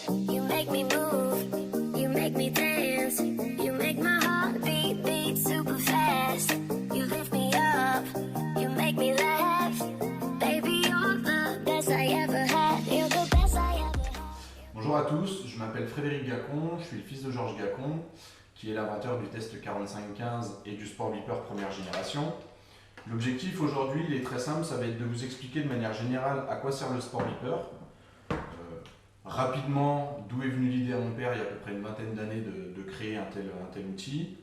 You make me move, you make me dance, you make my heart beat super fast. You lift me up, you make me laugh. Baby, you're the best I ever had. You're the best I ever had. Bonjour à tous, je m'appelle Frédéric Gacon, je suis le fils de Georges Gacon, qui est l'inventeur du test 45-15 et du Sport Beeper première génération. L'objectif aujourd'hui, il est très simple, ça va être de vous expliquer de manière générale à quoi sert le Sport Beeper. Rapidement, d'où est venue l'idée à mon père il y a à peu près une vingtaine d'années de créer un tel outil.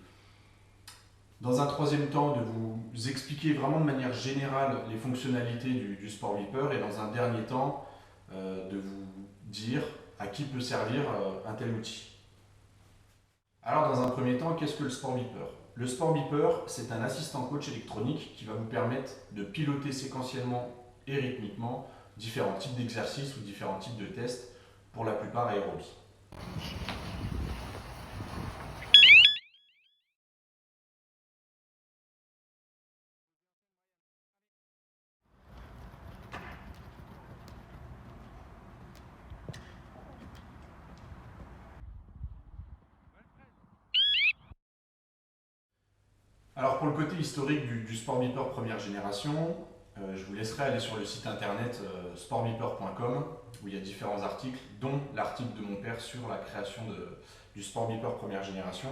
Dans un troisième temps, de vous expliquer vraiment de manière générale les fonctionnalités du Sport Beeper et dans un dernier temps, de vous dire à qui peut servir un tel outil. Alors dans un premier temps, qu'est-ce que le Sport Beeper ? Le Sport Beeper, c'est un assistant coach électronique qui va vous permettre de piloter séquentiellement et rythmiquement différents types d'exercices ou différents types de tests, pour la plupart aérobie. Alors pour le côté historique du Sport Beeper première génération, je vous laisserai aller sur le site internet sportbeeper.com où il y a différents articles, dont l'article de mon père sur la création du Sport Beeper première génération.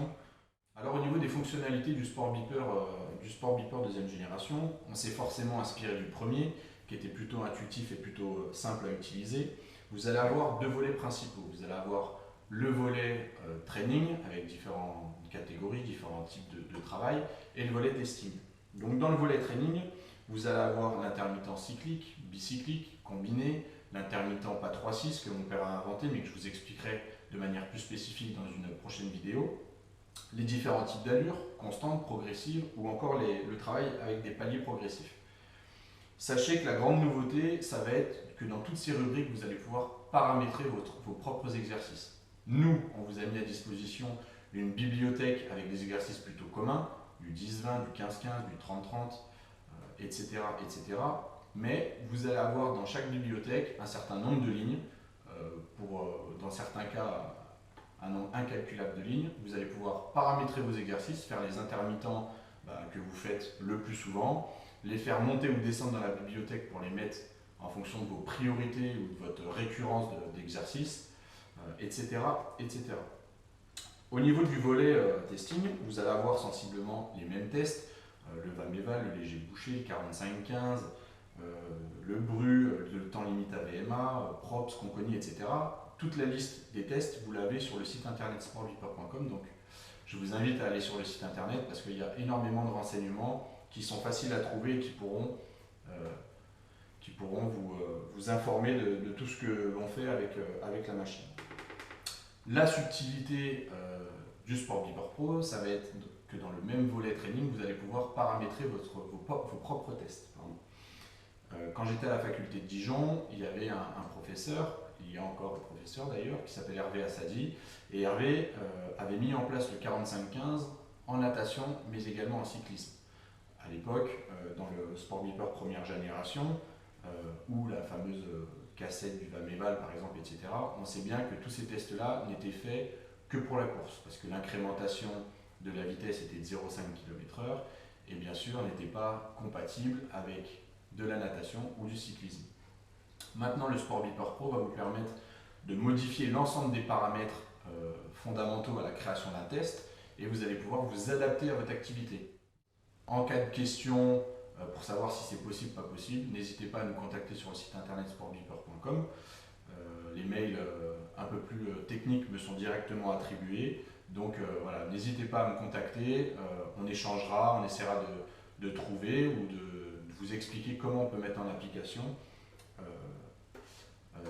Alors au niveau des fonctionnalités du Sport Beeper deuxième génération, on s'est forcément inspiré du premier, qui était plutôt intuitif et plutôt simple à utiliser. Vous allez avoir deux volets principaux. Vous allez avoir le volet training avec différentes catégories, différents types de travail, et le volet testing. Donc dans le volet training, vous allez avoir l'intermittent cyclique, bicyclique, combiné, l'intermittent pas 3-6 que mon père a inventé, mais que je vous expliquerai de manière plus spécifique dans une prochaine vidéo. Les différents types d'allures, constantes, progressives, ou encore le travail avec des paliers progressifs. Sachez que la grande nouveauté, ça va être que dans toutes ces rubriques, vous allez pouvoir paramétrer vos propres exercices. Nous, on vous a mis à disposition une bibliothèque avec des exercices plutôt communs, du 10-20, du 15-15, du 30-30, etc., etc. Mais vous allez avoir dans chaque bibliothèque un certain nombre de lignes, dans certains cas un nombre incalculable de lignes. Vous allez pouvoir paramétrer vos exercices, faire les intermittents que vous faites le plus souvent, les faire monter ou descendre dans la bibliothèque pour les mettre en fonction de vos priorités ou de votre récurrence d'exercice, etc., etc. Au niveau du volet testing, vous allez avoir sensiblement les mêmes tests, le VAMEVAL, le léger bouché, le 45-15, le BRU, le temps limite AVMA, PROPS, Conconi, etc. Toute la liste des tests, vous l'avez sur le site internet sportbeeper.com. Donc je vous invite à aller sur le site internet parce qu'il y a énormément de renseignements qui sont faciles à trouver et qui pourront vous informer de tout ce que l'on fait avec la machine. La subtilité du Sport Beeper Pro, ça va être que dans le même volet training, vous allez pouvoir paramétrer vos propres tests. Quand j'étais à la faculté de Dijon, il y avait un professeur, il y a encore un professeur d'ailleurs, qui s'appelle Hervé Assadi, et Hervé avait mis en place le 45-15 en natation, mais également en cyclisme. À l'époque, dans le Sport Beeper première génération, ou la fameuse cassette du VAMEVAL par exemple, etc., on sait bien que tous ces tests-là n'étaient faits que pour la course, parce que l'incrémentation de la vitesse était de 0,5 km/h, et bien sûr n'était pas compatible avec de la natation ou du cyclisme. Maintenant, le Sport Beeper Pro va vous permettre de modifier l'ensemble des paramètres fondamentaux à la création d'un test, et vous allez pouvoir vous adapter à votre activité. En cas de question pour savoir si c'est possible ou pas possible, n'hésitez pas à nous contacter sur le site internet sportbeeper.com. Les mails un peu plus techniques me sont directement attribués, donc voilà, n'hésitez pas à me contacter, on échangera, on essaiera de trouver ou de vous expliquer comment on peut mettre en application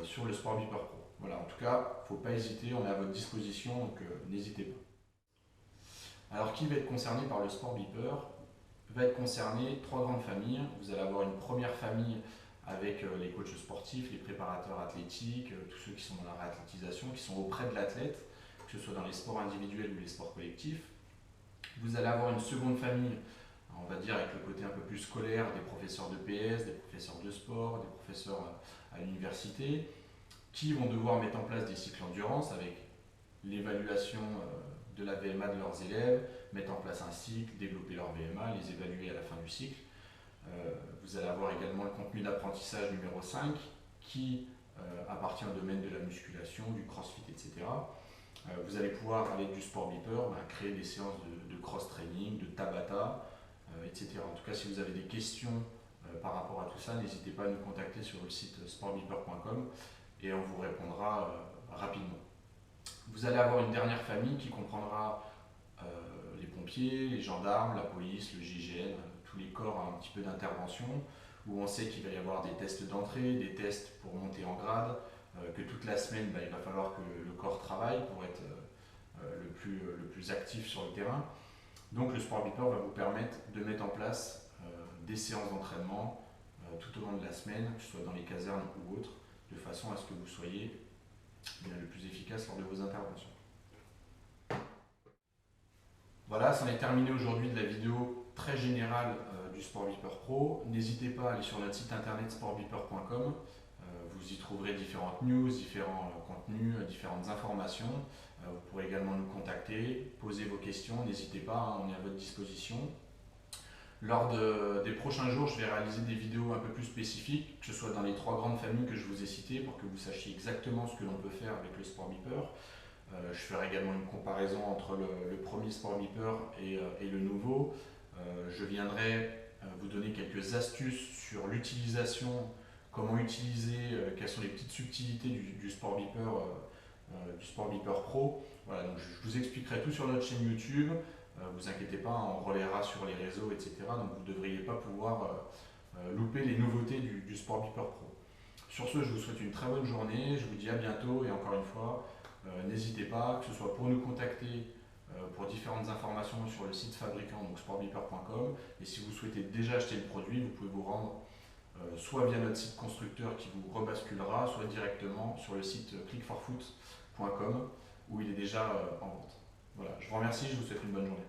sur le Sport Beeper Pro. Voilà, en tout cas, il ne faut pas hésiter, on est à votre disposition, donc n'hésitez pas. Alors qui va être concerné par le Sport Beeper ? Va être concerné trois grandes familles. Vous allez avoir une première famille avec les coachs sportifs, les préparateurs athlétiques, tous ceux qui sont dans la réathlétisation, qui sont auprès de l'athlète, que ce soit dans les sports individuels ou les sports collectifs. Vous allez avoir une seconde famille, on va dire avec le côté un peu plus scolaire, des professeurs de PS, des professeurs de sport, des professeurs à l'université, qui vont devoir mettre en place des cycles endurance avec l'évaluation de la VMA de leurs élèves, mettre en place un cycle, développer leur VMA, les évaluer à la fin du cycle. Vous allez avoir également le contenu d'apprentissage numéro 5 qui appartient au domaine de la musculation, du crossfit, etc. Vous allez pouvoir, avec du Sport Beeper, créer des séances de cross-training, de Tabata, etc. En tout cas, si vous avez des questions par rapport à tout ça, n'hésitez pas à nous contacter sur le site sportbeeper.com et on vous répondra rapidement. Vous allez avoir une dernière famille qui comprendra les pompiers, les gendarmes, la police, le GIGN, tous les corps un petit peu d'intervention, où on sait qu'il va y avoir des tests d'entrée, des tests pour monter en grade, que toute la semaine il va falloir que le corps travaille pour être le plus actif sur le terrain. Donc le Sport Beeper va vous permettre de mettre en place des séances d'entraînement tout au long de la semaine, que ce soit dans les casernes ou autres, de façon à ce que vous soyez le plus efficace lors de vos interventions. Voilà, c'en est terminé aujourd'hui de la vidéo très générale du Sport Beeper Pro. N'hésitez pas à aller sur notre site internet sportbeeper.com. Vous y trouverez différentes news, différents contenus, différentes informations. Vous pourrez également nous contacter, poser vos questions, n'hésitez pas, on est à votre disposition. Lors des prochains jours, je vais réaliser des vidéos un peu plus spécifiques, que ce soit dans les 3 grandes familles que je vous ai citées, pour que vous sachiez exactement ce que l'on peut faire avec le Sport Beeper. Je ferai également une comparaison entre le premier Sport Beeper et le nouveau. Je viendrai vous donner quelques astuces sur l'utilisation, comment utiliser, quelles sont les petites subtilités du Sport Beeper Pro. Voilà, donc je vous expliquerai tout sur notre chaîne YouTube. Vous inquiétez pas, on relaiera sur les réseaux, etc. Donc vous ne devriez pas pouvoir louper les nouveautés du Sport Beeper Pro. Sur ce, je vous souhaite une très bonne journée. Je vous dis à bientôt et encore une fois, n'hésitez pas, que ce soit pour nous contacter pour différentes informations sur le site fabricant, donc sportbeeper.com. Et si vous souhaitez déjà acheter le produit, vous pouvez vous rendre soit via notre site constructeur qui vous rebasculera, soit directement sur le site clickforfoot.com où il est déjà en vente. Voilà, je vous remercie, je vous souhaite une bonne journée.